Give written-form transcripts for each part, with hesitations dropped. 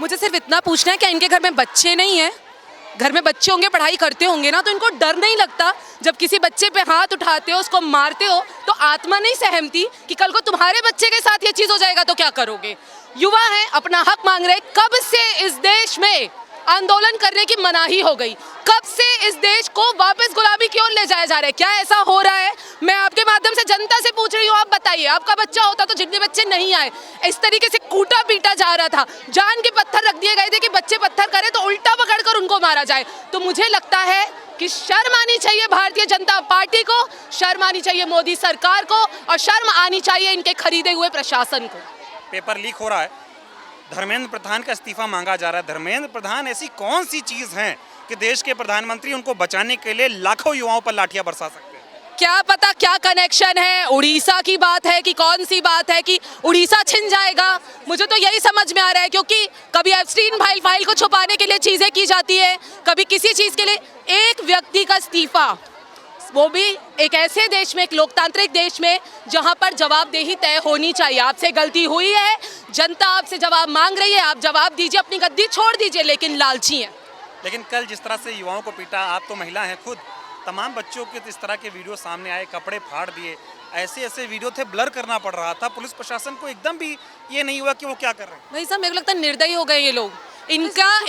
मुझे सिर्फ इतना पूछना है, क्या इनके घर में बच्चे नहीं हैं? घर में बच्चे होंगे, पढ़ाई करते होंगे ना, तो इनको डर नहीं लगता जब किसी बच्चे पे हाथ उठाते हो, उसको मारते हो, तो आत्मा नहीं सहमती कि कल को तुम्हारे बच्चे के साथ ये चीज हो जाएगा तो क्या करोगे? युवा हैं, अपना हक मांग रहे। कब से इस देश में आंदोलन करने की मनाही हो गई? कब से इस देश को वापस गुलामी की ओर ले जाया जा रहा है? क्या ऐसा हो रहा है? मैं आपके माध्यम से जनता से पूछ रही हूँ, आप बताइए। आपका बच्चा होता तो जितने बच्चे नहीं आए, इस तरीके से कूटा पीटा जा रहा था, जान के पत्थर रख दिए गए थे कि बच्चे पत्थर करें तो उल्टा पकड़कर उनको मारा जाए। तो मुझे लगता है कि शर्म आनी चाहिए भारतीय जनता पार्टी को, शर्म आनी चाहिए मोदी सरकार को, और शर्म आनी चाहिए इनके खरीदे हुए प्रशासन को। पेपर लीक हो रहा है, धर्मेंद्र प्रधान का इस्तीफा मांगा जा रहा है। धर्मेंद्र प्रधान ऐसी कौन सी चीज है कि देश के प्रधानमंत्री उनको बचाने के लिए लाखों युवाओं पर लाठियां बरसा सकते हैं? क्या पता क्या कनेक्शन है, उड़ीसा की बात है कि कौन सी बात है कि उड़ीसा छिन जाएगा? मुझे तो यही समझ में आ रहा है, क्योंकि कभी एप्स्टीन फाइल को छुपाने के लिए चीजें की जाती है, कभी किसी चीज के लिए। एक व्यक्ति का इस्तीफा, वो भी एक ऐसे देश में, एक लोकतांत्रिक देश में, जहां पर जवाबदेही तय होनी चाहिए। आपसे गलती हुई है, जनता आपसे जवाब मांग रही है, आप जवाब दीजिए, अपनी गद्दी छोड़ दीजिए, लेकिन लालची हैं। लेकिन कल जिस तरह से युवाओं को पीटा, आप तो महिला हैं खुद, तमाम बच्चों के इस तरह के वीडियो सामने आए, कपड़े फाड़ दिए, ऐसे वीडियो थे, ब्लर करना पड़ रहा था। पुलिस प्रशासन को एकदम भी ये नहीं हुआ कि वो क्या कर रहे हैं। भाई साहब, मेरे को लगता है निर्दयी हो गए ये लोग। इनका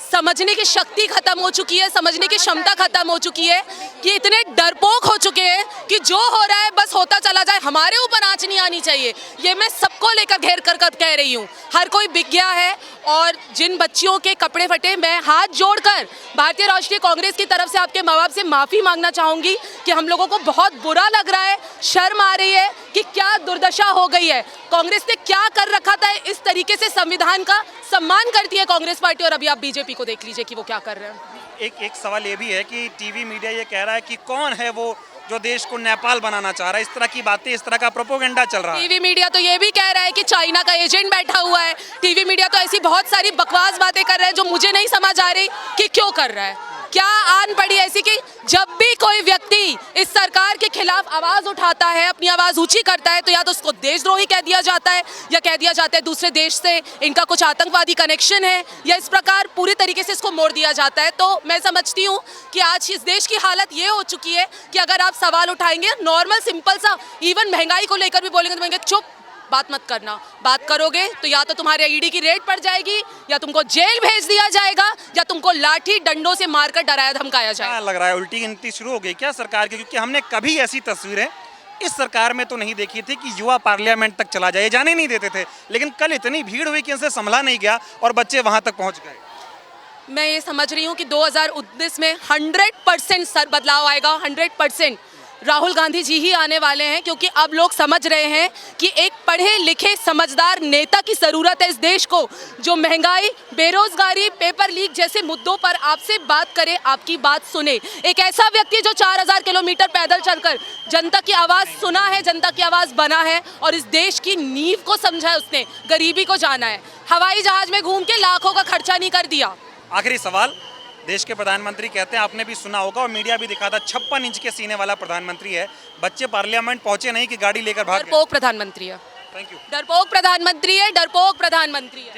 समझने की शक्ति खत्म हो चुकी है, समझने की क्षमता खत्म हो चुकी है, कि इतने डरपोक हो चुके हैं कि जो हो रहा है बस होता चला जाए, हमारे ऊपर आंच नहीं आनी चाहिए। ये मैं सबको लेकर घेर कर कह रही हूँ। हर कोई बिक गया है, और जिन बच्चियों के कपड़े फटे, मैं हाथ जोड़कर भारतीय राष्ट्रीय कांग्रेस की तरफ से आपके माँ बाप से माफ़ी मांगना चाहूँगी कि हम लोगों को बहुत बुरा लग रहा है, शर्म आ रही है कि क्या दुर्दशा हो गई है। कांग्रेस ने क्या कर रखा था? इस तरीके से संविधान का सम्मान करती है कांग्रेस पार्टी, और अभी आप बीजेपी को देख लीजिए कि वो क्या कर रहे हैं। एक सवाल ये भी है कि टीवी मीडिया ये कह रहा है कि कौन है वो जो देश को नेपाल बनाना चाह रहा है। इस तरह की बातें, इस तरह का प्रोपोगेंडा चल रहा है। टीवी मीडिया तो ये भी कह रहा है कि चाइना का एजेंट बैठा हुआ है। टीवी मीडिया तो ऐसी बहुत सारी बकवास बातें कर रहा है जो मुझे नहीं समझ आ रही कि क्यों कर रहा है। क्या आन पड़ी ऐसी कि जब भी कोई व्यक्ति इस सरकार के खिलाफ आवाज उठाता है, अपनी आवाज ऊंची करता है, तो या तो उसको देशद्रोही कह दिया जाता है, या कह दिया जाता है दूसरे देश से इनका कुछ आतंकवादी कनेक्शन है, या इस प्रकार पूरी तरीके से इसको मोड़ दिया जाता है। तो मैं समझती हूँ कि आज इस देश की हालत ये हो चुकी है कि अगर आप सवाल उठाएंगे नॉर्मल सिंपल सा, इवन महंगाई को लेकर भी बोलेंगे तो बोलेंगे चुप, बात मत करना। बात करोगे तो या तो तुम्हारे ईडी की रेड पड़ जाएगी, या तुमको जेल भेज दिया जाएगा, या तुमको लाठी डंडों से मारकर डराया धमकाया जाएगा। लग रहा है उल्टी गिनती शुरू हो गई क्या सरकार की? क्योंकि हमने कभी ऐसी तस्वीरें इस सरकार में तो नहीं देखी थी कि युवा पार्लियामेंट तक चला जाए, जाने नहीं देते थे। लेकिन कल इतनी भीड़ हुई कि इनसे संभला नहीं गया और बच्चे वहां तक पहुंच गए। मैं ये समझ रही हूँ कि 2019 में 100% बदलाव आएगा। 100% राहुल गांधी जी ही आने वाले हैं, क्योंकि अब लोग समझ रहे हैं कि एक पढ़े लिखे समझदार नेता की ज़रूरत है इस देश को, जो महंगाई, बेरोजगारी, पेपर लीक जैसे मुद्दों पर आपसे बात करे, आपकी बात सुने। एक ऐसा व्यक्ति जो 4000 किलोमीटर पैदल चलकर जनता की आवाज़ सुना है, जनता की आवाज़ बना है, और इस देश की नींव को समझा है उसने, गरीबी को जाना है। हवाई जहाज में घूम के लाखों का खर्चा नहीं कर दिया। आखिरी सवाल, देश के प्रधानमंत्री कहते हैं, आपने भी सुना होगा और मीडिया भी दिखा था, 56 इंच के सीने वाला प्रधानमंत्री है। बच्चे पार्लियामेंट पहुंचे नहीं कि गाड़ी लेकर भाग गए। डरपोक प्रधानमंत्री है। Thank you. डरपोक प्रधानमंत्री है, डरपोक प्रधानमंत्री है।